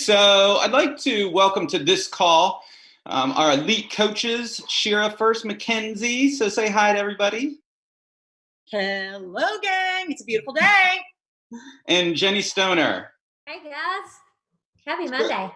So I'd like to welcome to this call our elite coaches, Shira first, Mackenzie. So say hi to everybody. Hello, gang. It's a beautiful day. And Jenny Stoner. Hi, guys. Happy Monday.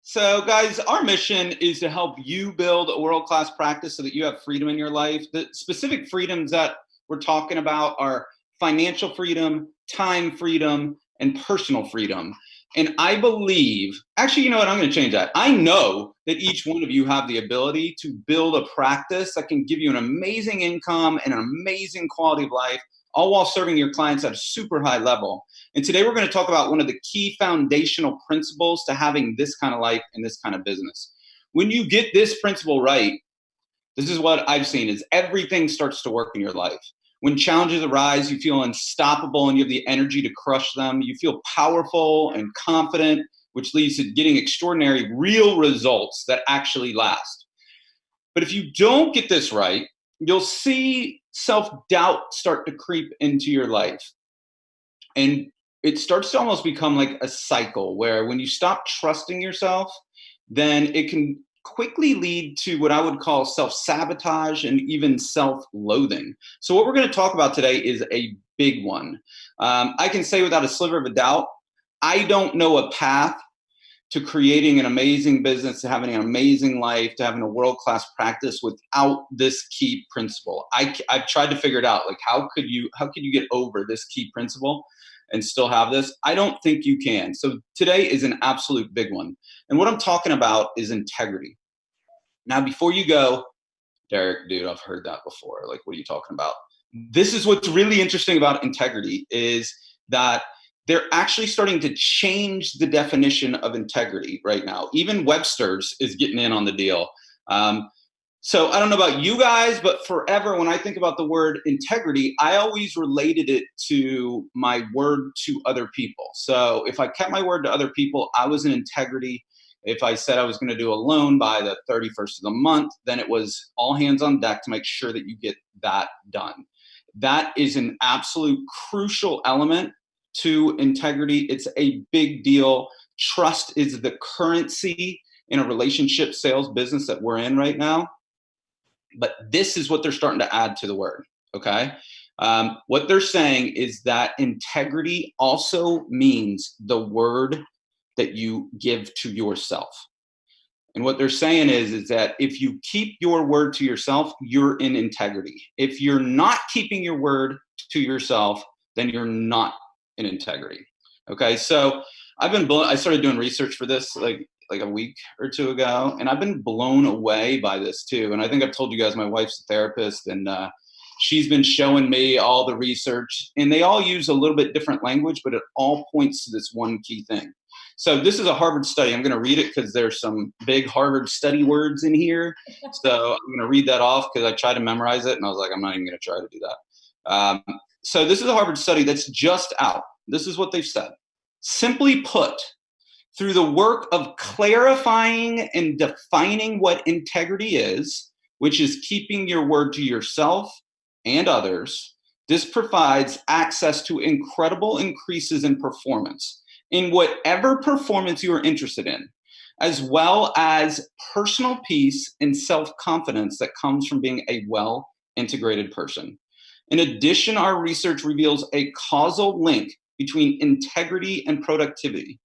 So guys, our mission is to help you build a world-class practice so that you have freedom in your life. The specific freedoms that we're talking about are financial freedom, time freedom, and personal freedom. And I believe, actually, you know what, I'm going to change that. I know that each one of you have the ability to build a practice that can give you an amazing income and an amazing quality of life, all while serving your clients at a super high level. And today we're going to talk about one of the key foundational principles to having this kind of life and this kind of business. When you get this principle right, this is what I've seen, is everything starts to work in your life. When challenges arise, you feel unstoppable and you have the energy to crush them. You feel powerful and confident, which leads to getting extraordinary, real results that actually last. But if you don't get this right, you'll see self-doubt start to creep into your life. And it starts to almost become like a cycle where when you stop trusting yourself, then it can quickly lead to what I would call self-sabotage and even self-loathing. So what we're going to talk about today is a big one. I can say without a sliver of a doubt, I don't know a path to creating an amazing business, to having an amazing life, to having a world-class practice without this key principle. I've tried to figure it out. Like, how could you get over this key principle and still have this? I don't think you can. So today is an absolute big one. And what I'm talking about is integrity. Now, before you go, Derek, dude, I've heard that before. Like, what are you talking about? This is what's really interesting about integrity, is that they're actually starting to change the definition of integrity right now. Even Webster's is getting in on the deal. So I don't know about you guys, but forever when I think about the word integrity, I always related it to my word to other people. So if I kept my word to other people, I was in integrity. If I said I was going to do a loan by the 31st of the month, then it was all hands on deck to make sure that you get that done. That is an absolute crucial element to integrity. It's a big deal. Trust is the currency in a relationship sales business that we're in right now. But this is what they're starting to add to the word, okay? What they're saying is that integrity also means the word that you give to yourself. And what they're saying is that if you keep your word to yourself, you're in integrity. If you're not keeping your word to yourself, then you're not in integrity. Okay, so I started doing research for this like a week or two ago, and I've been blown away by this too. And I think I've told you guys my wife's a therapist, and she's been showing me all the research, and they all use a little bit different language, but it all points to this one key thing. So this is a Harvard study. I'm going to read it because there's some big Harvard study words in here. So I'm going to read that off because I tried to memorize it, and I was like, I'm not even going to try to do that. So this is a Harvard study that's just out. This is what they've said. Simply put, through the work of clarifying and defining what integrity is, which is keeping your word to yourself and others, this provides access to incredible increases in performance in whatever performance you are interested in, as well as personal peace and self-confidence that comes from being a well-integrated person. In addition, our research reveals a causal link between integrity and productivity.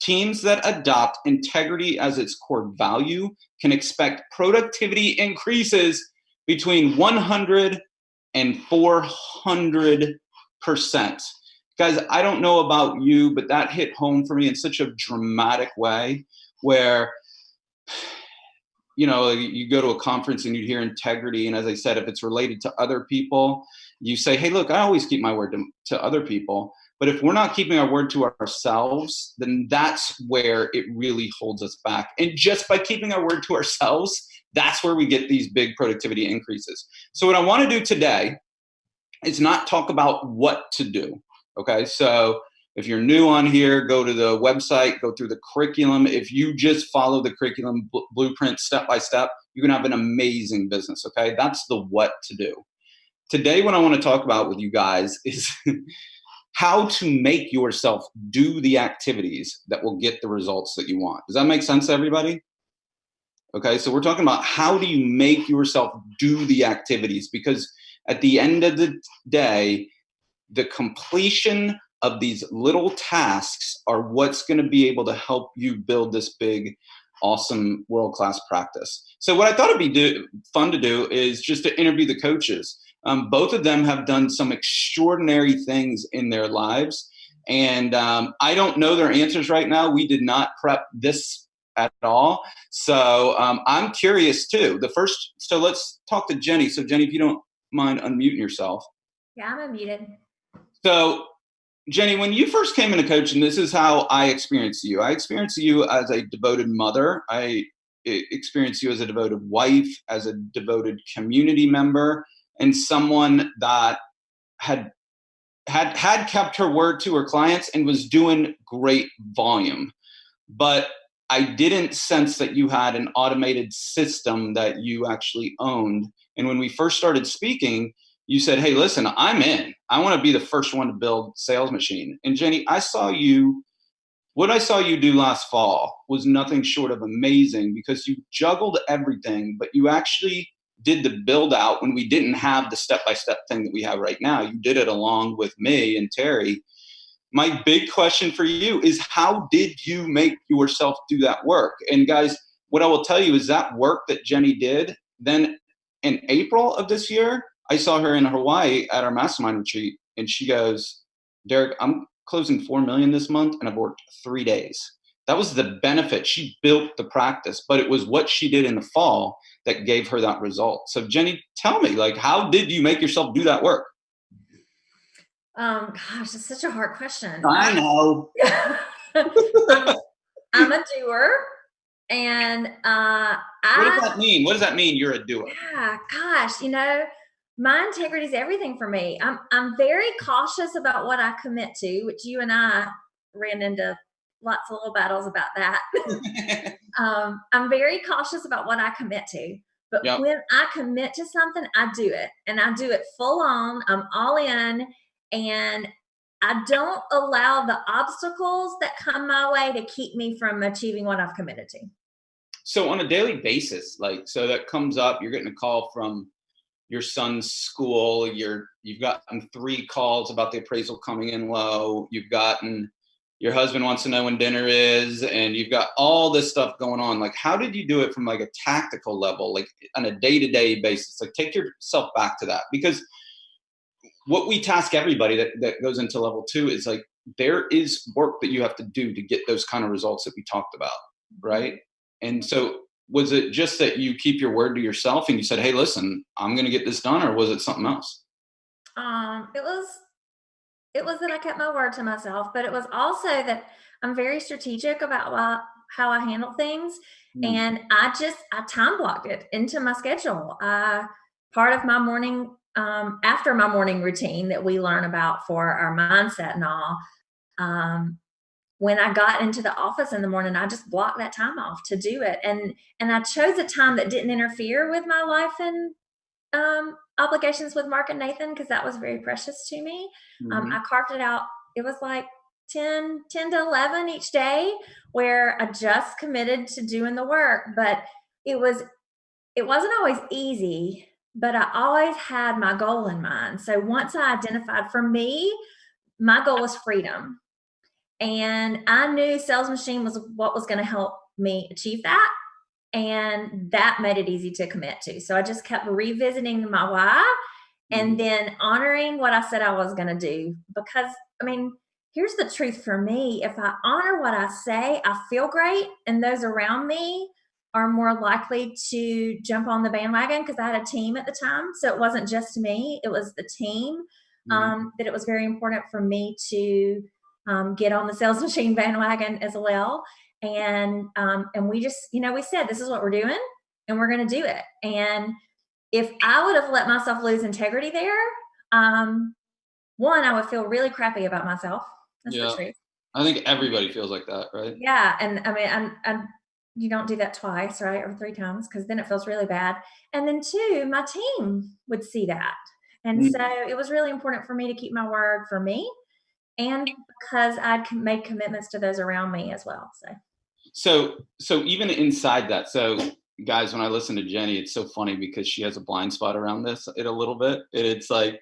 Teams that adopt integrity as its core value can expect productivity increases between 100 and 400%. Guys, I don't know about you, but that hit home for me in such a dramatic way where, you know, you go to a conference and you hear integrity. And as I said, if it's related to other people, you say, hey, look, I always keep my word to other people. But if we're not keeping our word to ourselves, then that's where it really holds us back. And just by keeping our word to ourselves, that's where we get these big productivity increases. So what I want to do today is not talk about what to do. Okay, so if you're new on here, go to the website, go through the curriculum. If you just follow the curriculum blueprint step by step, you can have an amazing business, okay? That's the what to do. Today, what I want to talk about with you guys is how to make yourself do the activities that will get the results that you want. Does that make sense to everybody? Okay, so we're talking about how do you make yourself do the activities, because at the end of the day, the completion of these little tasks are what's going to be able to help you build this big, awesome, world-class practice. So what I thought it'd be fun to do is just to interview the coaches. Both of them have done some extraordinary things in their lives, and I don't know their answers right now. We did not prep this at all, so I'm curious too. So let's talk to Jenny. So Jenny, if you don't mind unmuting yourself. Yeah, I'm unmuted. So, Jenny, when you first came into coaching, this is how I experienced you. I experienced you as a devoted mother. I experienced you as a devoted wife, as a devoted community member, and someone that had kept her word to her clients and was doing great volume. But I didn't sense that you had an automated system that you actually owned. And when we first started speaking, you said, hey, listen, I'm in. I want to be the first one to build Sales Machine. And Jenny, what I saw you do last fall was nothing short of amazing, because you juggled everything, but you actually did the build out when we didn't have the step-by-step thing that we have right now. You did it along with me and Terry. My big question for you is, how did you make yourself do that work? And guys, what I will tell you is that work that Jenny did, then in April of this year, I saw her in Hawaii at our mastermind retreat, and she goes, Derek, I'm closing 4 million this month, and I've worked 3 days. That was the benefit. She built the practice, but it was what she did in the fall that gave her that result. So Jenny, tell me, like, how did you make yourself do that work? Gosh, it's such a hard question. I know. I'm a doer, and what does that mean? What does that mean? You're a doer. Yeah, gosh, my integrity is everything for me. I'm very cautious about what I commit to, which you and I ran into lots of little battles about that. I'm very cautious about what I commit to. But Yep. when I commit to something, I do it. And I do it full on. I'm all in. And I don't allow the obstacles that come my way to keep me from achieving what I've committed to. So on a daily basis, like, so that comes up, you're getting a call from your son's school, you've gotten 3 calls about the appraisal coming in low, you've gotten, your husband wants to know when dinner is, and you've got all this stuff going on. Like, how did you do it from like a tactical level, like on a day-to-day basis? Like, take yourself back to that, because what we task everybody that goes into level 2 is like, there is work that you have to do to get those kind of results that we talked about, right? And so was it just that you keep your word to yourself and you said, hey, listen, I'm going to get this done, or was it something else? It was that I kept my word to myself, but it was also that I'm very strategic about how I handle things. And I time blocked it into my schedule. Part of my morning, after my morning routine that we learn about for our mindset and all, when I got into the office in the morning, I just blocked that time off to do it. And I chose a time that didn't interfere with my life and obligations with Mark and Nathan, because that was very precious to me. I carved it out. It was like 10 to 11 each day where I just committed to doing the work. But it wasn't always easy, but I always had my goal in mind. So once I identified, for me, my goal was freedom. And I knew Sales Machine was what was going to help me achieve that. And that made it easy to commit to. So I just kept revisiting my why and then honoring what I said I was going to do. Because, I mean, here's the truth for me. If I honor what I say, I feel great. And those around me are more likely to jump on the bandwagon, because I had a team at the time. So it wasn't just me, it was the team. That it was very important for me to get on the Sales Machine bandwagon as well. And we just, we said, this is what we're doing and we're going to do it. And if I would have let myself lose integrity there, one, I would feel really crappy about myself. That's the truth. I think everybody feels like that, right? Yeah. And I mean, you don't do that twice, right? Or 3 times, because then it feels really bad. And then 2, my team would see that. And so it was really important for me to keep my word for me and because I'd made commitments to those around me as well. So even inside that, so guys, when I listen to Jenny, it's so funny because she has a blind spot around it a little bit. And it's like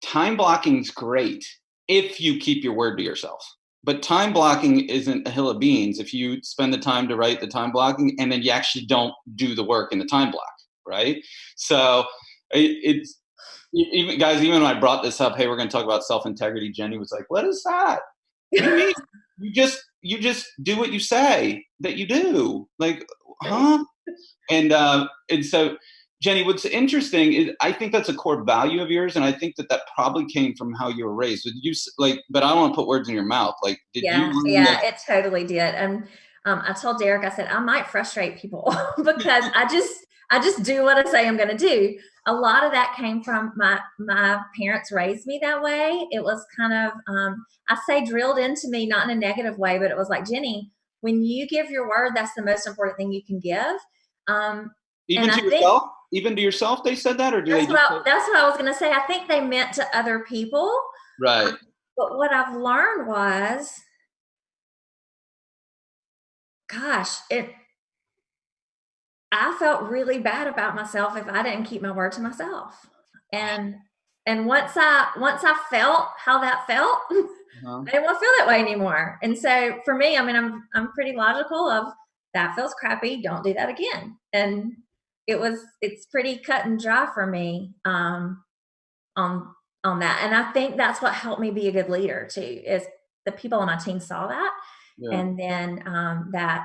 time blocking's great if you keep your word to yourself. But time blocking isn't a hill of beans if you spend the time to write the time blocking and then you actually don't do the work in the time block, right? So it's even guys, even when I brought this up, hey, we're going to talk about self-integrity, Jenny was like, what is that? What do you mean? You just do what you say that you do. Like, huh? And so Jenny, what's interesting is I think that's a core value of yours, and I think that probably came from how you were raised. Would you like? But I don't want to put words in your mouth. Like, did you? Yeah, it totally did. And I told Derek, I said I might frustrate people because I just do what I say I'm going to do. A lot of that came from my parents raised me that way. It was kind of I say drilled into me, not in a negative way, but it was like, Jenny, when you give your word, that's the most important thing you can give. Even to yourself? Even to yourself, they said that, or do that's what I was going to say. I think they meant to other people, right? But what I've learned was, gosh, I felt really bad about myself if I didn't keep my word to myself. And once I felt how that felt, I didn't want to feel that way anymore. And so for me, I mean, I'm pretty logical of that feels crappy. Don't do that again. And it's pretty cut and dry for me on that. And I think that's what helped me be a good leader too, is the people on my team saw that. Yeah. And then that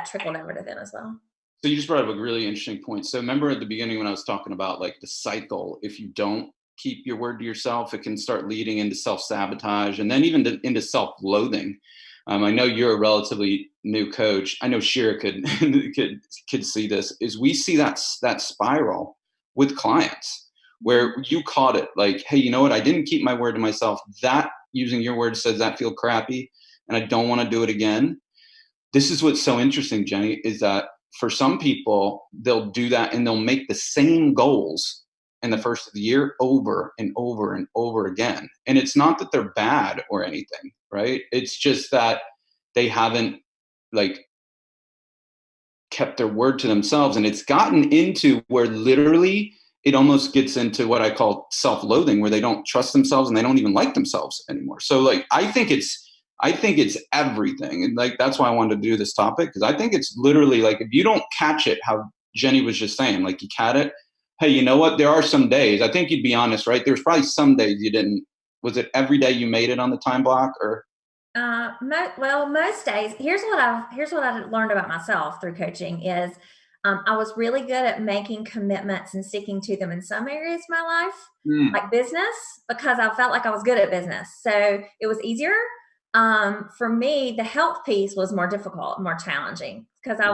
trickled over to them as well. So you just brought up a really interesting point. So remember at the beginning when I was talking about like the cycle, if you don't keep your word to yourself, it can start leading into self-sabotage and then even into self-loathing. I know you're a relatively new coach. I know Shira could see this. Is we see that spiral with clients where you caught it. Like, hey, you know what? I didn't keep my word to myself. That, using your words, says that feel crappy, and I don't want to do it again. This is what's so interesting, Jenny, is that for some people, they'll do that and they'll make the same goals in the first of the year over and over and over again. And it's not that they're bad or anything, right? It's just that they haven't like kept their word to themselves. And it's gotten into where literally it almost gets into what I call self-loathing, where they don't trust themselves and they don't even like themselves anymore. So like, I think it's everything. And like, that's why I wanted to do this topic. Because I think it's literally like, if you don't catch it, how Jenny was just saying, like you caught it. Hey, you know what? There are some days, I think you'd be honest, right? There's probably some days you didn't. Was it every day you made it on the time block or? Most days. Here's what I learned about myself through coaching is I was really good at making commitments and sticking to them in some areas of my life, like business, because I felt like I was good at business. So it was easier. For me, the health piece was more difficult, more challenging because I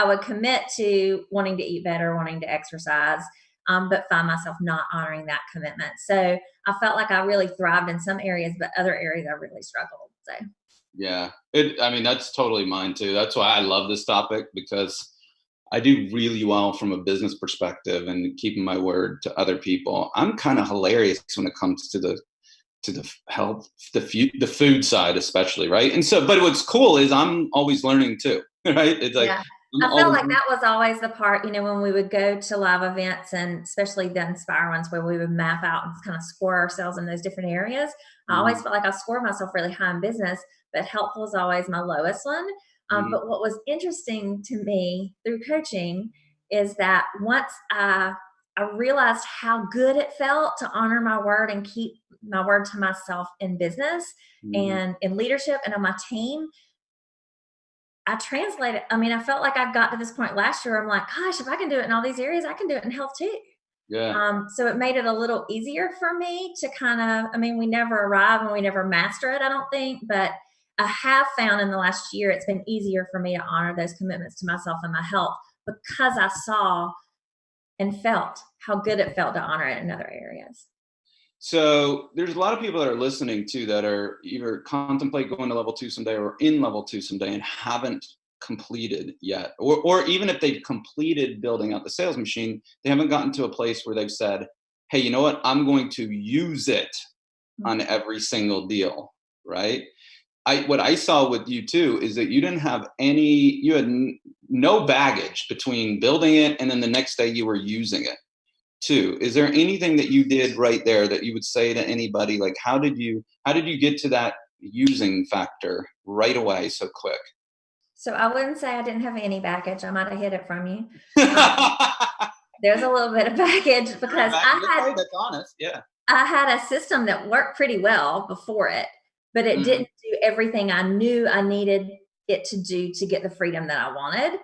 would commit to wanting to eat better, wanting to exercise, but find myself not honoring that commitment. So I felt like I really thrived in some areas, but other areas I really struggled. So yeah, I mean, that's totally mine too. That's why I love this topic, because I do really well from a business perspective and keeping my word to other people. I'm kind of hilarious when it comes to the health, the food side, especially, right? And so, but what's cool is I'm always learning too, right? It's like, yeah. I felt like that was always the part, when we would go to live events and especially the Inspire ones where we would map out and kind of score ourselves in those different areas. I always felt like I scored myself really high in business, but health was always my lowest one. But what was interesting to me through coaching is that once I realized how good it felt to honor my word and keep my word to myself in business and in leadership and on my team, I translated. I mean, I felt like I got to this point last year. I'm like, gosh, if I can do it in all these areas, I can do it in health too. Yeah. So it made it a little easier for me to kind of, we never arrive and we never master it, I don't think, but I have found in the last year, it's been easier for me to honor those commitments to myself and my health because I saw and felt how good it felt to honor it in other areas. So there's a lot of people that are listening to that are either contemplate going to level 2 someday or in level 2 someday and haven't completed yet. Or even if they've completed building out the sales machine, they haven't gotten to a place where they've said, hey, you know what? I'm going to use it on every single deal, right? What I saw with you too is that you didn't have you had no baggage between building it and then the next day you were using it too. Is there anything that you did right there that you would say to anybody? Like, how did you get to that using factor right away so quick? So I wouldn't say I didn't have any baggage. I might have hid it from you. There's a little bit of baggage because That's honest. Yeah. I had a system that worked pretty well before it, but it didn't do everything I knew I needed it to do to get the freedom that I wanted.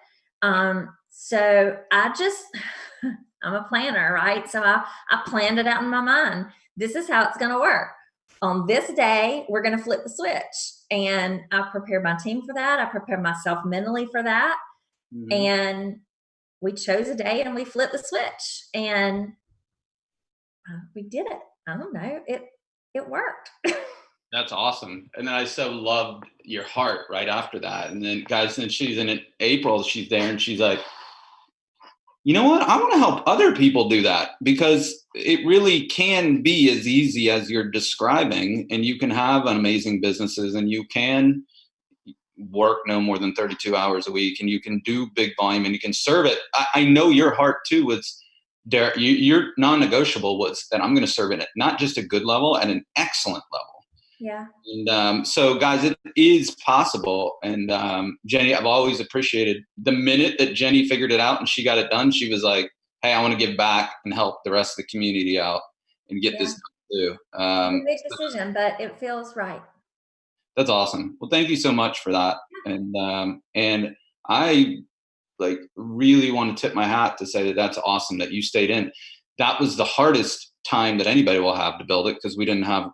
So I'm a planner, right? So I planned it out in my mind. This is how it's going to work. On this day, we're going to flip the switch. And I prepared my team for that. I prepared myself mentally for that. Mhm. And we chose a day and we flipped the switch. And we did it. I don't know. It worked. That's awesome. And then I so loved your heart right after that. And then, guys, then she's in April, she's there and she's like, you know what? I want to help other people do that because it really can be as easy as you're describing. And you can have amazing businesses and you can work no more than 32 hours a week and you can do big volume and you can serve it. I know your heart too was there. Your non-negotiable was that I'm going to serve it at not just a good level, at an excellent level. Yeah. And so, guys, it is possible. And Jenny, I've always appreciated the minute that Jenny figured it out and she got it done. She was like, "Hey, I want to give back and help the rest of the community out and get this done too." It's a big decision, but it feels right. That's awesome. Well, thank you so much for that. And I really want to tip my hat to say that that's awesome that you stayed in. That was the hardest time that anybody will have to build it because we didn't have.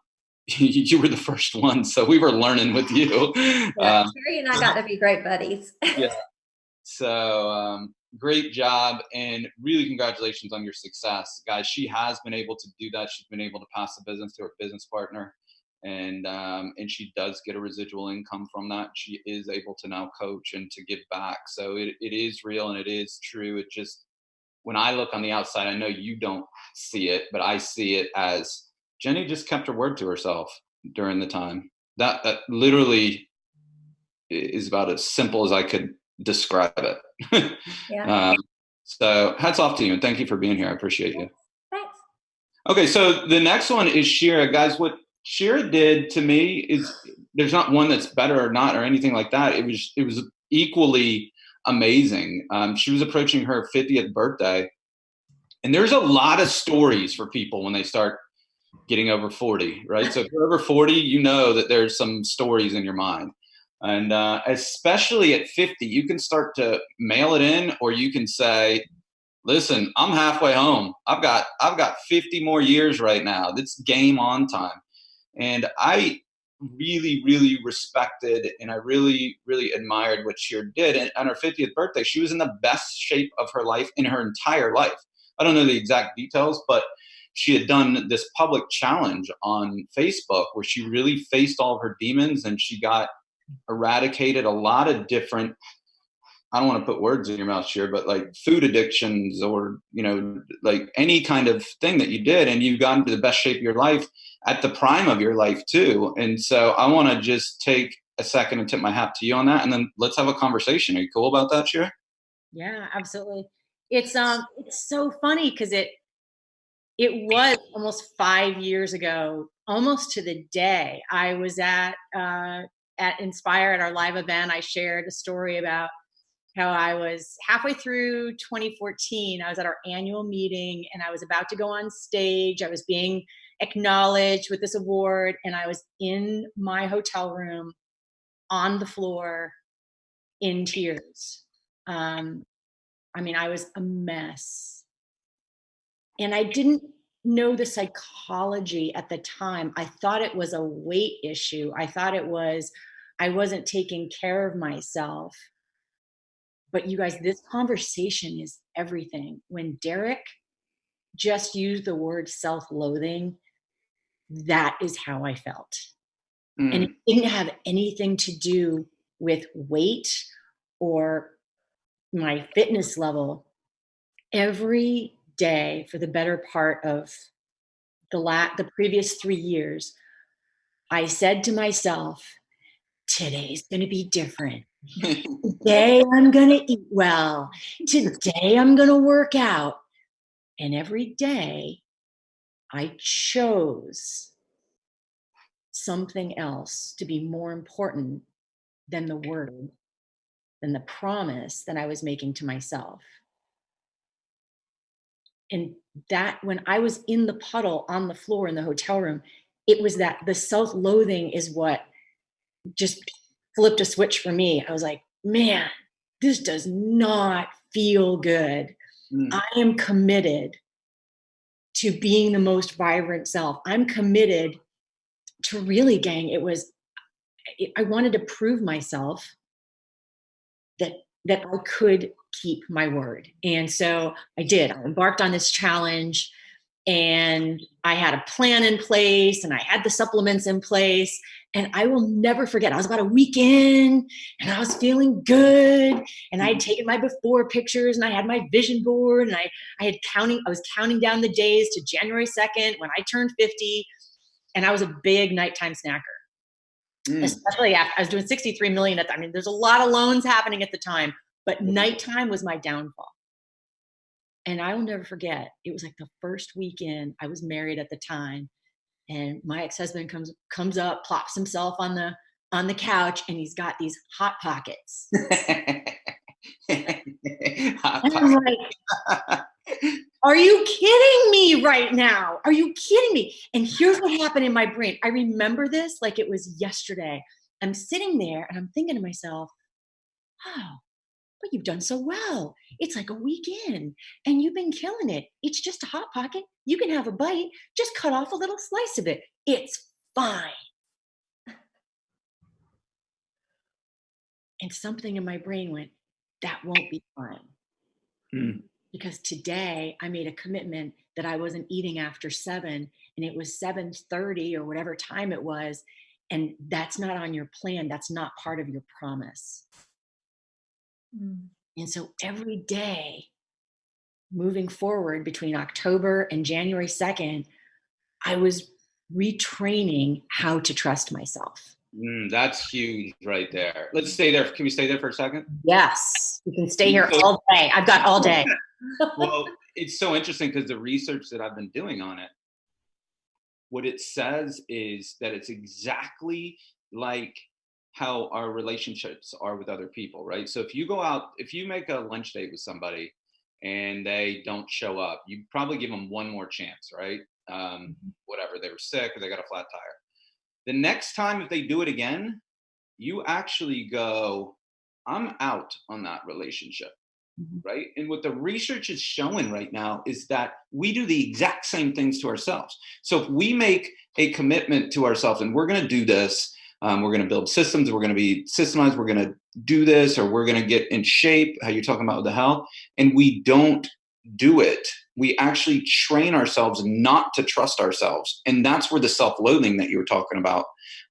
You were the first one, so we were learning with you. Yeah, Terry and I got to be great buddies. Yeah. So great job, and really congratulations on your success, guys. She has been able to do that. She's been able to pass the business to her business partner, and she does get a residual income from that. She is able to now coach and to give back. So it is real and it is true. It just, when I look on the outside, I know you don't see it, but I see it as Jenny just kept her word to herself during the time. That literally is about as simple as I could describe it. Yeah. So hats off to you and thank you for being here. I appreciate you. Thanks. Okay, so the next one is Shira. Guys, what Shira did to me is, there's not one that's better or not or anything like that. It was equally amazing. She was approaching her 50th birthday, and there's a lot of stories for people when they start getting over 40, right? So if you're over 40, you know that there's some stories in your mind. And especially at 50, you can start to mail it in, or you can say, listen, I'm halfway home. I've got 50 more years right now. It's game on time. And I really, really respected and I really, really admired what Sheer did. And on her 50th birthday, she was in the best shape of her life in her entire life. I don't know the exact details, but she had done this public challenge on Facebook where she really faced all of her demons and she got eradicated a lot of different, I don't want to put words in your mouth, Sheer, but like food addictions or, like any kind of thing that you did, and you got into the best shape of your life at the prime of your life too. And so I want to just take a second and tip my hat to you on that. And then let's have a conversation. Are you cool about that, Sheer? Yeah, absolutely. It's so funny because it was almost 5 years ago, almost to the day. I was at Inspire at our live event. I shared a story about how I was halfway through 2014. I was at our annual meeting and I was about to go on stage. I was being acknowledged with this award, and I was in my hotel room on the floor in tears. I was a mess. And I didn't know the psychology at the time. I thought it was a weight issue. I thought it was, I wasn't taking care of myself. But you guys, this conversation is everything. When Derek just used the word self-loathing, that is how I felt. And it didn't have anything to do with weight or my fitness level. Every day for the better part of the previous 3 years, I said to myself, today's going to be different. Today I'm going to eat well. Today I'm going to work out. And every day I chose something else to be more important than the word, than the promise that I was making to myself. And that when I was in the puddle on the floor in the hotel room, it was that the self-loathing is what just flipped a switch for me. I was like, man, this does not feel good. I am committed to being the most vibrant self. I'm committed to really, gang, I wanted to prove myself that I could keep my word. And so I did. I embarked on this challenge, and I had a plan in place, and I had the supplements in place. And I will never forget, I was about a week in, and I was feeling good. And I had taken my before pictures, and I had my vision board, and I was counting down the days to January 2nd when I turned 50. And I was a big nighttime snacker. Especially after I was doing 63 million at the time. I mean, there's a lot of loans happening at the time, but nighttime was my downfall. And I will never forget, it was like the first weekend. I was married at the time, and my ex-husband comes up, plops himself on the couch, and he's got these hot pockets. And I'm like, are you kidding me right now? Are you kidding me? And here's what happened in my brain. I remember this like it was yesterday. I'm sitting there and I'm thinking to myself, oh, but you've done so well. It's like a week in and you've been killing it. It's just a hot pocket. You can have a bite. Just cut off a little slice of it. It's fine. And something in my brain went, that won't be fine. Because today I made a commitment that I wasn't eating after 7, and it was 7:30 or whatever time it was. And that's not on your plan. That's not part of your promise. And so every day moving forward between October and January 2nd, I was retraining how to trust myself. That's huge right there. Let's stay there. Can we stay there for a second? Yes, you can stay here all day. I've got all day. Well, it's so interesting because the research that I've been doing on it, what it says is that it's exactly like how our relationships are with other people, right? So if you go out, if you make a lunch date with somebody and they don't show up, you probably give them one more chance, right? Whatever, they were sick or they got a flat tire. The next time, if they do it again, you actually go, I'm out on that relationship, right? And what the research is showing right now is that we do the exact same things to ourselves. So if we make a commitment to ourselves and we're going to do this, we're going to build systems, we're going to be systemized, we're going to do this, or we're going to get in shape, how you're talking about with the health, and we don't do it, we actually train ourselves not to trust ourselves. And that's where the self-loathing that you were talking about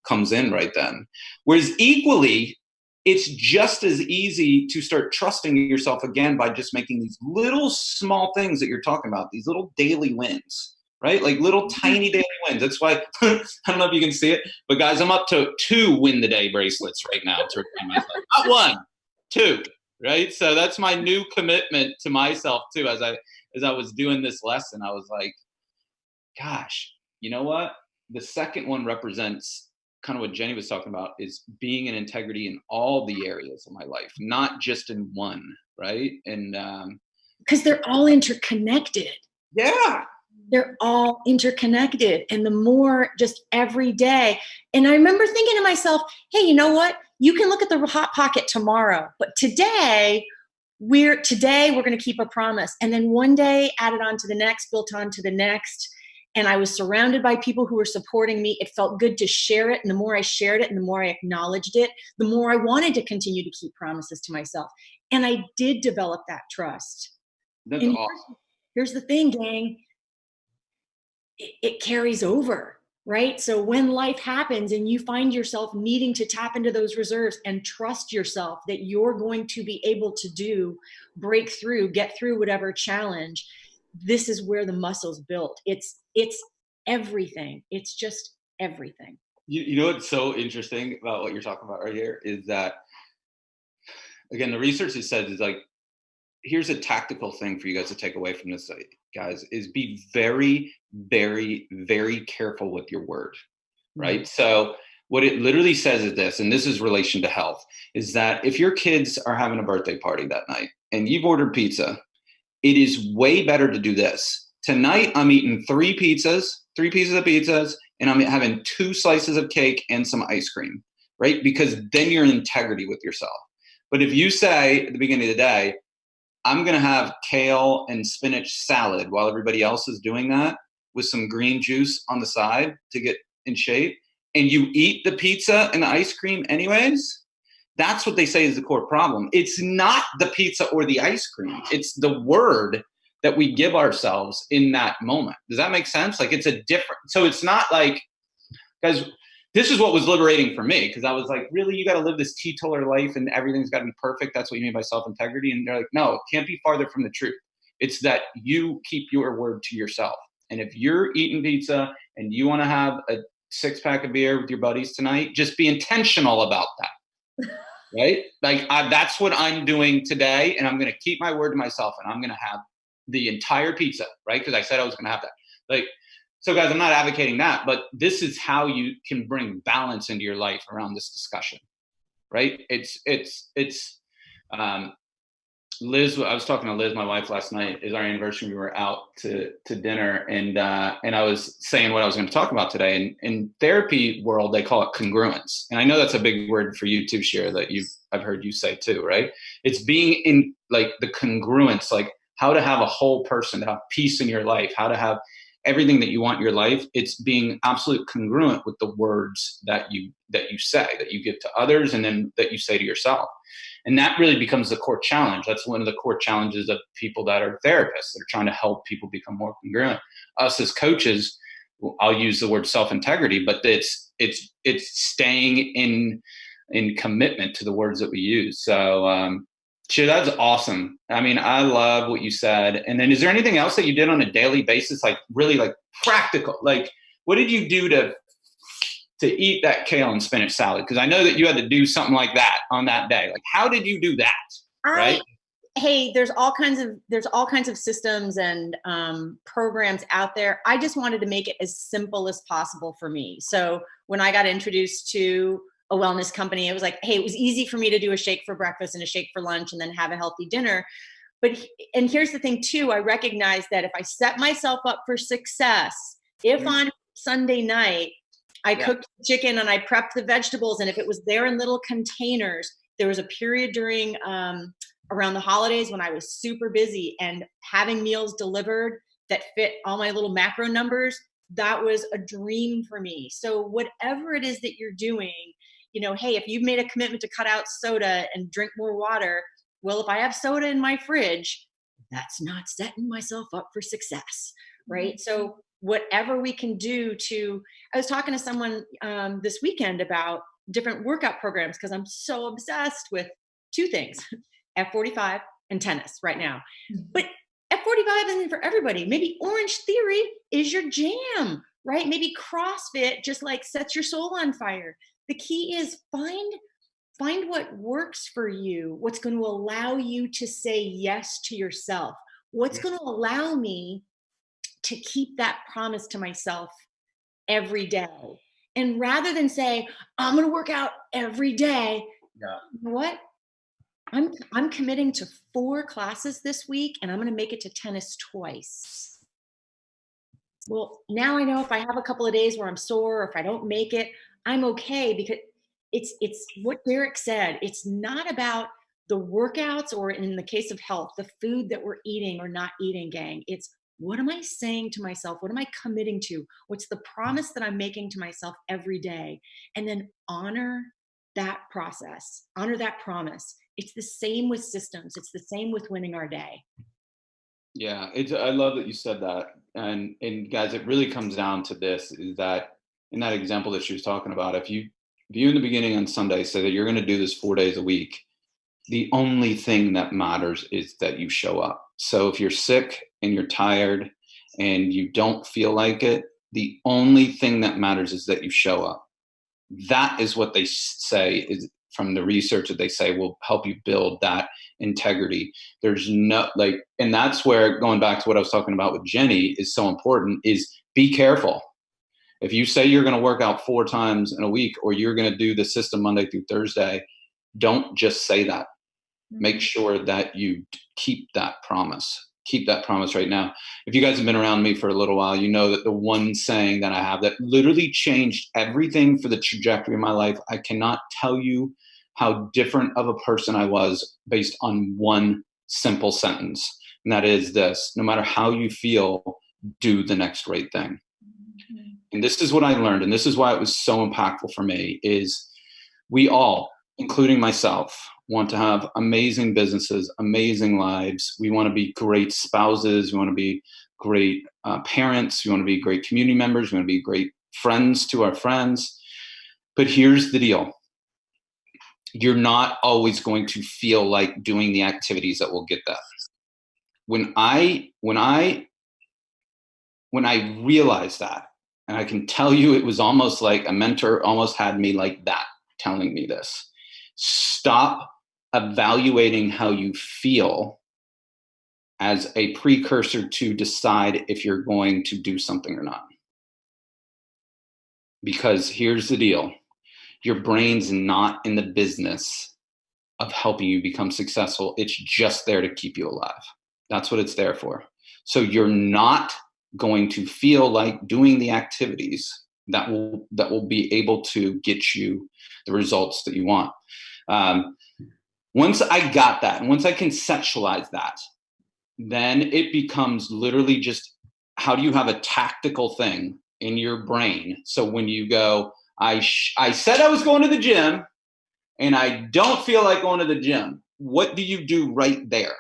comes in right then. Whereas equally, it's just as easy to start trusting yourself again by just making these little small things that you're talking about, these little daily wins, right? Like little tiny daily wins. That's why, I don't know if you can see it, but guys, I'm up to 2 win the day bracelets right now to remind myself. Not 1, 2. Right. So that's my new commitment to myself too. As I was doing this lesson, I was like, gosh, you know what? The second one represents kind of what Jenny was talking about, is being in integrity in all the areas of my life, not just in one. Right. And because they're all interconnected. Yeah. They're all interconnected. And the more just every day. And I remember thinking to myself, hey, you know what? You can look at the hot pocket tomorrow, but today we're going to keep a promise. And then one day added on to the next, built on to the next. And I was surrounded by people who were supporting me. It felt good to share it. And the more I shared it and the more I acknowledged it, the more I wanted to continue to keep promises to myself. And I did develop that trust. That's awesome. Here's the thing, gang. It carries over, right? So when life happens and you find yourself needing to tap into those reserves and trust yourself that you're going to be able to break through, get through whatever challenge, this is where the muscle's built. It's everything. It's just everything. You know what's so interesting about what you're talking about right here is that, again, the research has said is like, here's a tactical thing for you guys to take away from this, guys, is be very, very, very careful with your word, right? So what it literally says is this, and this is relation to health, is that if your kids are having a birthday party that night and you've ordered pizza, it is way better to do this. Tonight, I'm eating three pieces of pizzas, and I'm having 2 slices of cake and some ice cream, right? Because then you're in integrity with yourself. But if you say at the beginning of the day, I'm going to have kale and spinach salad while everybody else is doing that with some green juice on the side to get in shape, and you eat the pizza and the ice cream anyways, that's what they say is the core problem. It's not the pizza or the ice cream. It's the word that we give ourselves in that moment. Does that make sense? Like, it's a different, so it's not like, guys, this is what was liberating for me, because I was like, really, you got to live this teetotaler life and everything's got to be perfect. That's what you mean by self-integrity. And they're like, no, it can't be farther from the truth. It's that you keep your word to yourself. And if you're eating pizza and you want to have a 6-pack of beer with your buddies tonight, just be intentional about that. Right? Like, that's what I'm doing today. And I'm going to keep my word to myself, and I'm going to have the entire pizza, right? Because I said I was going to have that. Like, so guys, I'm not advocating that, but this is how you can bring balance into your life around this discussion, right? Liz, I was talking to Liz, my wife, last night. Is our anniversary. We were out to dinner, and I was saying what I was going to talk about today. And in therapy world, they call it congruence. And I know that's a big word for you too, Shira, that I've heard you say too, right? It's being in like the congruence, like how to have a whole person, to have peace in your life, how to have everything that you want in your life. It's being absolute congruent with the words that you say, that you give to others, and then that you say to yourself. And that really becomes the core challenge. That's one of the core challenges of people that are therapists. They're trying to help people become more congruent. Us as coaches, I'll use the word self-integrity, but it's staying in commitment to the words that we use. So, sure, that's awesome. I mean, I love what you said. And then is there anything else that you did on a daily basis, like really like practical? Like, what did you do to eat that kale and spinach salad? Because I know that you had to do something like that on that day. Like, how did you do that? Right? Hey, there's all kinds of systems and programs out there. I just wanted to make it as simple as possible for me. So when I got introduced to a wellness company, it was like, hey, it was easy for me to do a shake for breakfast and a shake for lunch and then have a healthy dinner. And here's the thing too, I recognize that if I set myself up for success, if on Sunday night, I cooked chicken and I prepped the vegetables, and if it was there in little containers, there was a period during around the holidays when I was super busy, and having meals delivered that fit all my little macro numbers, that was a dream for me. So whatever it is that you're doing, hey, if you've made a commitment to cut out soda and drink more water, well, if I have soda in my fridge, that's not setting myself up for success, right? So whatever we can do I was talking to someone this weekend about different workout programs, because I'm so obsessed with 2 things, F45 and tennis right now. But F45 isn't for everybody. Maybe Orange Theory is your jam, right? Maybe CrossFit just like sets your soul on fire. The key is find what works for you, what's going to allow you to say yes to yourself, what's going to allow me to keep that promise to myself every day. And rather than say, I'm going to work out every day, you know what? I'm committing to 4 classes this week, and I'm going to make it to tennis twice. Well, now I know if I have a couple of days where I'm sore, or if I don't make it, I'm okay, because it's what Derek said. It's not about the workouts, or in the case of health, the food that we're eating or not eating, gang. It's what am I saying to myself? What am I committing to? What's the promise that I'm making to myself every day? And then honor that process, honor that promise. It's the same with systems. It's the same with winning our day. Yeah, I love that you said that. And guys, it really comes down to this, is that in that example that she was talking about, if you in the beginning on Sunday say that you're going to do this 4 days a week, the only thing that matters is that you show up. So if you're sick and you're tired and you don't feel like it, the only thing that matters is that you show up. That is what they say is from the research that they say will help you build that integrity. There's no and that's where, going back to what I was talking about with Jenny, is so important, is be careful. If you say you're going to work out 4 times in a week, or you're going to do the system Monday through Thursday, don't just say that. Make sure that you keep that promise. Keep that promise right now. If you guys have been around me for a little while, you know that the one saying that I have that literally changed everything for the trajectory of my life, I cannot tell you how different of a person I was based on one simple sentence. And that is this: no matter how you feel, do the next right thing. And this is what I learned, and this is why it was so impactful for me, is we all, including myself, want to have amazing businesses, amazing lives. We want to be great spouses. We want to be great parents. We want to be great community members. We want to be great friends to our friends. But here's the deal. You're not always going to feel like doing the activities that will get that. When I realized that, and I can tell you it was almost like a mentor almost had me like that, telling me this: stop evaluating how you feel as a precursor to decide if you're going to do something or not. Because here's the deal. Your brain's not in the business of helping you become successful. It's just there to keep you alive. That's what it's there for. So you're not going to feel like doing the activities that will be able to get you the results that you want. Once I got that, and once I conceptualized that, then it becomes literally just, how do you have a tactical thing in your brain? So when you go, I said I was going to the gym and I don't feel like going to the gym, what do you do right there?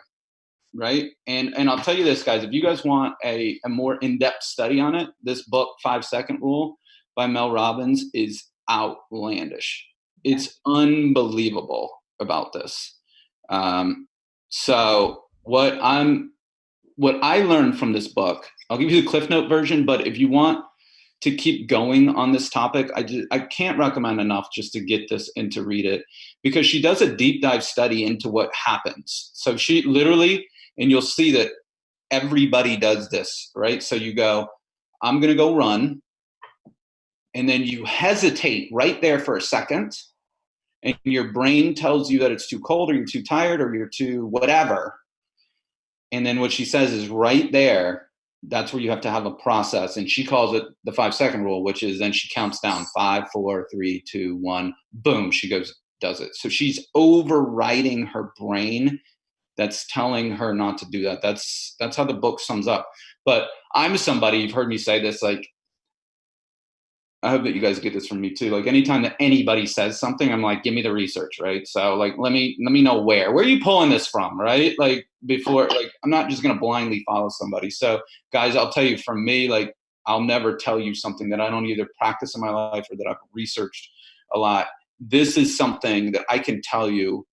Right? And I'll tell you this, guys, if you guys want a more in-depth study on it, this book, 5-Second Rule by Mel Robbins, is outlandish. It's unbelievable about this. So what I learned from this book, I'll give you the Cliff Note version, but if you want to keep going on this topic, I can't recommend enough just to get this and to read it, because she does a deep dive study into what happens. So she literally, and you'll see that everybody does this, right? So you go, I'm going to go run. And then you hesitate right there for a second. And your brain tells you that it's too cold, or you're too tired, or you're too whatever. And then what she says is right there, that's where you have to have a process. And she calls it the 5-second rule, which is then she counts down 5, 4, 3, 2, 1, boom, she goes, does it. So she's overriding her brain that's telling her not to do that. That's how the book sums up. But I'm somebody, you've heard me say this, like, I hope that you guys get this from me too. Like, anytime that anybody says something, I'm like, give me the research, right? So like, let me know where are you pulling this from, right? Like, before, like, I'm not just going to blindly follow somebody. So guys, I'll tell you, from me, like, I'll never tell you something that I don't either practice in my life or that I've researched a lot. This is something that I can tell you,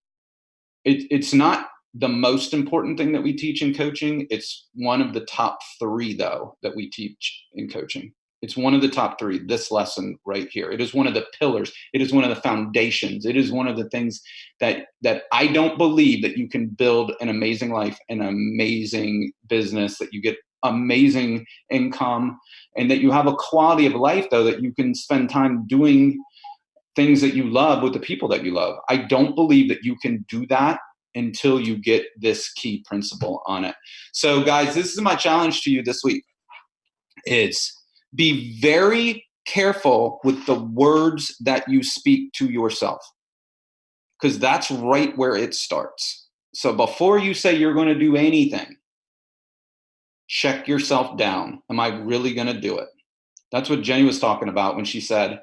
it's not the most important thing that we teach in coaching. It's one of the top 3 though, that we teach in coaching. It's one of the top 3, this lesson right here. It is one of the pillars. It is one of the foundations. It is one of the things that I don't believe that you can build an amazing life, an amazing business, that you get amazing income, and that you have a quality of life, though, that you can spend time doing things that you love with the people that you love. I don't believe that you can do that until you get this key principle on it. So guys, this is my challenge to you this week. It's be very careful with the words that you speak to yourself, because that's right where it starts. So before you say you're going to do anything, check yourself down. Am I really going to do it? That's what Jenny was talking about when she said,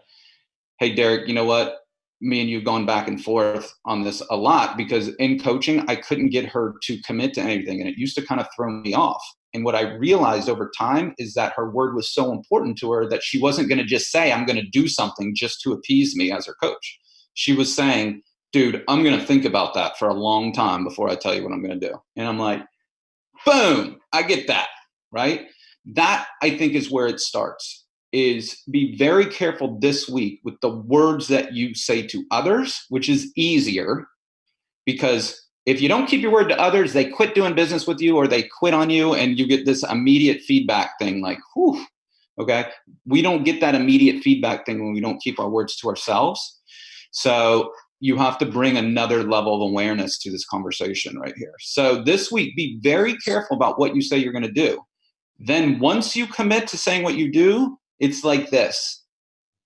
hey, Derek, you know what? Me and you have gone back and forth on this a lot, because in coaching, I couldn't get her to commit to anything. And it used to kind of throw me off. And what I realized over time is that her word was so important to her that she wasn't going to just say, I'm going to do something just to appease me as her coach. She was saying, dude, I'm going to think about that for a long time before I tell you what I'm going to do. And I'm like, boom, I get that, right? That, I think, is where it starts. is be very careful this week with the words that you say to others, which is easier, because if you don't keep your word to others, they quit doing business with you or they quit on you, and you get this immediate feedback thing like, whew, okay? We don't get that immediate feedback thing when we don't keep our words to ourselves. So you have to bring another level of awareness to this conversation right here. So this week, be very careful about what you say you're going to do. Then once you commit to saying what you do, it's like this.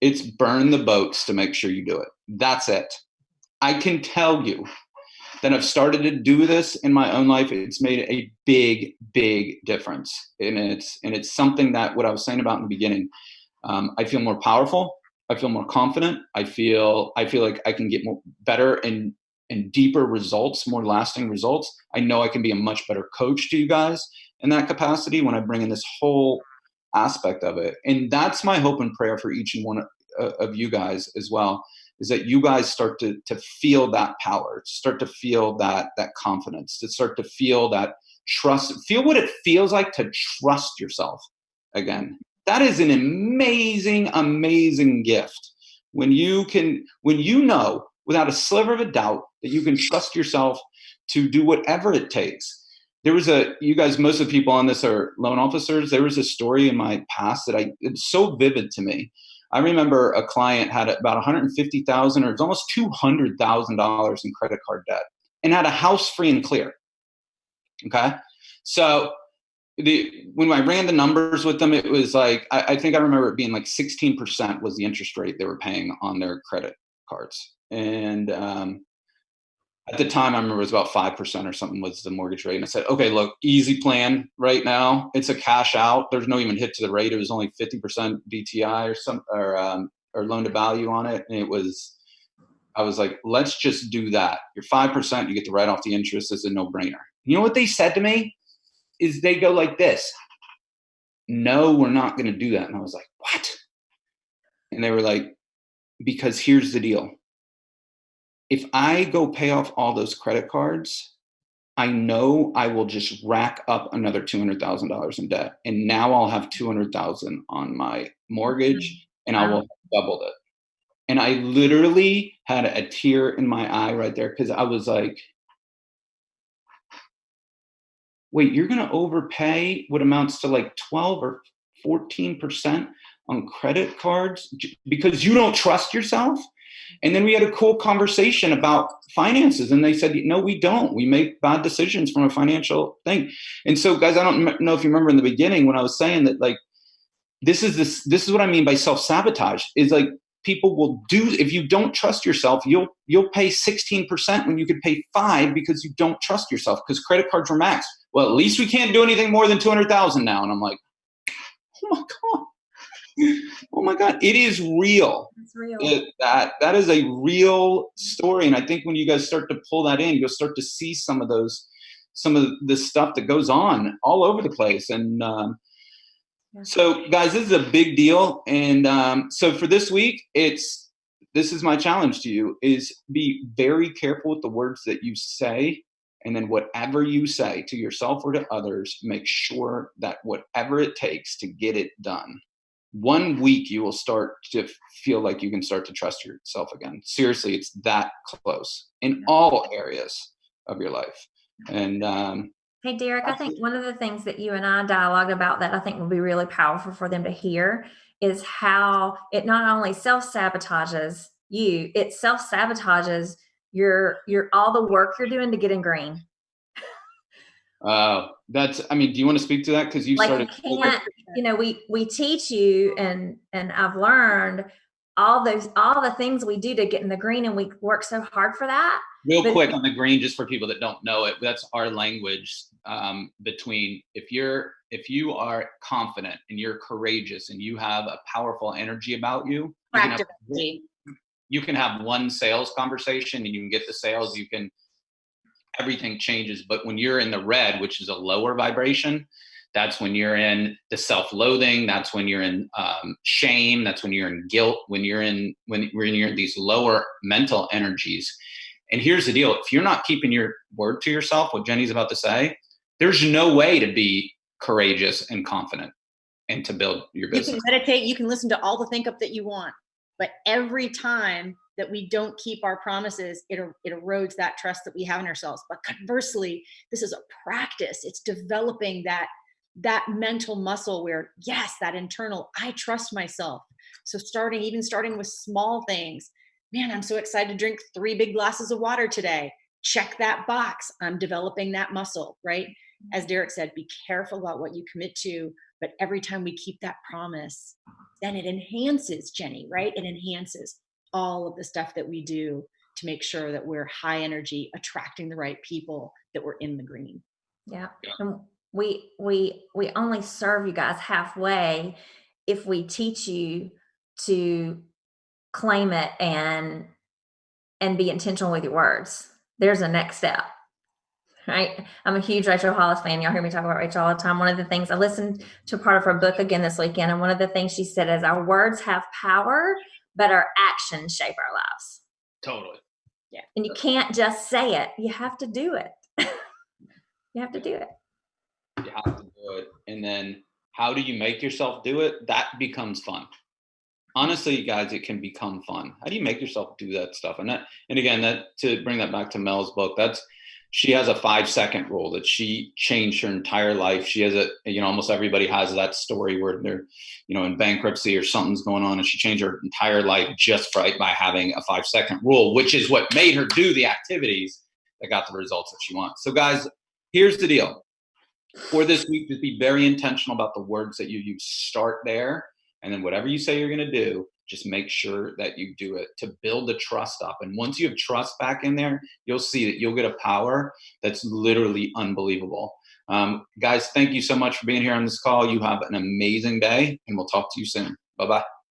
It's burn the boats to make sure you do it. That's it. I can tell you that I've started to do this in my own life. It's made a big, big difference. And it's something that, what I was saying about in the beginning, I feel more powerful. I feel more confident. I feel like I can get more better and deeper results, more lasting results. I know I can be a much better coach to you guys in that capacity when I bring in this whole aspect of it. And that's my hope and prayer for each and one of you guys as well, is that you guys start to feel that power, start to feel that confidence, to start to feel that trust, feel what it feels like to trust yourself again. That is an amazing, amazing gift. When you know without a sliver of a doubt that you can trust yourself to do whatever it takes. There was you guys, most of the people on this are loan officers. There was a story in my past that it's so vivid to me. I remember a client had about $150,000 or it's almost $200,000 in credit card debt and had a house free and clear. Okay. So when I ran the numbers with them, it was like, I think I remember it being like 16% was the interest rate they were paying on their credit cards. And at the time, I remember it was about 5% or something was the mortgage rate. And I said, okay, look, easy plan right now. It's a cash out. There's no even hit to the rate. It was only 50% DTI or loan to value on it. And I was like, let's just do that. You're 5%, you get to write off the interest. It's a no-brainer. You know what they said to me? Is they go like this: no, we're not going to do that. And I was like, what? And they were like, because here's the deal. If I go pay off all those credit cards, I know I will just rack up another $200,000 in debt. And now I'll have $200,000 on my mortgage and I will have doubled it. And I literally had a tear in my eye right there, because I was like, wait, you're going to overpay what amounts to like 12 or 14% on credit cards because you don't trust yourself? And then we had a cool conversation about finances, and they said, no, we don't. We make bad decisions from a financial thing. And so, guys, I don't know if you remember in the beginning when I was saying that, like, this is what I mean by self-sabotage, is like, people will do, if you don't trust yourself, you'll pay 16% when you could pay 5% because you don't trust yourself, because credit cards are maxed. Well, at least we can't do anything more than 200,000 now. And I'm like, oh my God. Oh my God, it is real. It's real. That is a real story. And I think when you guys start to pull that in, you'll start to see some of the stuff that goes on all over the place. And so, guys, this is a big deal. And so for this week, this is my challenge to you, is be very careful with the words that you say. And then whatever you say to yourself or to others, make sure that whatever it takes to get it done. 1 week, you will start to feel like you can start to trust yourself again. Seriously, it's that close in all areas of your life. And hey, Derek, I think one of the things that you and I dialogue about that I think will be really powerful for them to hear is how it not only self-sabotages you, it self-sabotages your all the work you're doing to get in green. Do you want to speak to that? Because you started. You can't, we teach you, and I've learned all the things we do to get in the green, and we work so hard for that. Real quick on the green, just for people that don't know it, that's our language between if you are confident and you're courageous and you have a powerful energy about you, you can have one sales conversation and you can get the sales, everything changes. But when you're in the red, which is a lower vibration, that's when you're in the self-loathing. That's when you're in shame. That's when you're in guilt. When you're in these lower mental energies. And here's the deal: if you're not keeping your word to yourself, what Jenny's about to say, there's no way to be courageous and confident. and to build your You business. can meditate, you can listen to all the think up that you want, but every time that we don't keep our promises, it erodes that trust that we have in ourselves. But conversely, this is a practice. It's developing that mental muscle where, yes, that internal, I trust myself. So starting with small things. Man, I'm so excited to drink 3 big glasses of water today. Check that box. I'm developing that muscle, right? As Derek said, be careful about what you commit to, but every time we keep that promise, then it enhances, Jenny, right? It enhances all of the stuff that we do to make sure that we're high energy, attracting the right people, that we're in the green. Yeah. And we only serve you guys halfway if we teach you to claim it and be intentional with your words. There's a next step. Right. I'm a huge Rachel Hollis fan. Y'all hear me talk about Rachel all the time. One of the things I listened to part of her book again this weekend, and one of the things she said is our words have power, but our actions shape our lives. Totally. Yeah. And you can't just say it. You have to do it. You have to do it. You have to do it. And then how do you make yourself do it? That becomes fun. Honestly, guys, it can become fun. How do you make yourself do that stuff? And again, to bring that back to Mel's book, she has a 5-second rule that she changed her entire life. She has almost everybody has that story where they're, in bankruptcy or something's going on, and she changed her entire life just by having a 5-second rule, which is what made her do the activities that got the results that she wants. So guys, here's the deal. For this week, just be very intentional about the words that you use. Start there. And then whatever you say you're going to do, just make sure that you do it to build the trust up. And once you have trust back in there, you'll see that you'll get a power that's literally unbelievable. Guys, thank you so much for being here on this call. You have an amazing day, and we'll talk to you soon. Bye-bye.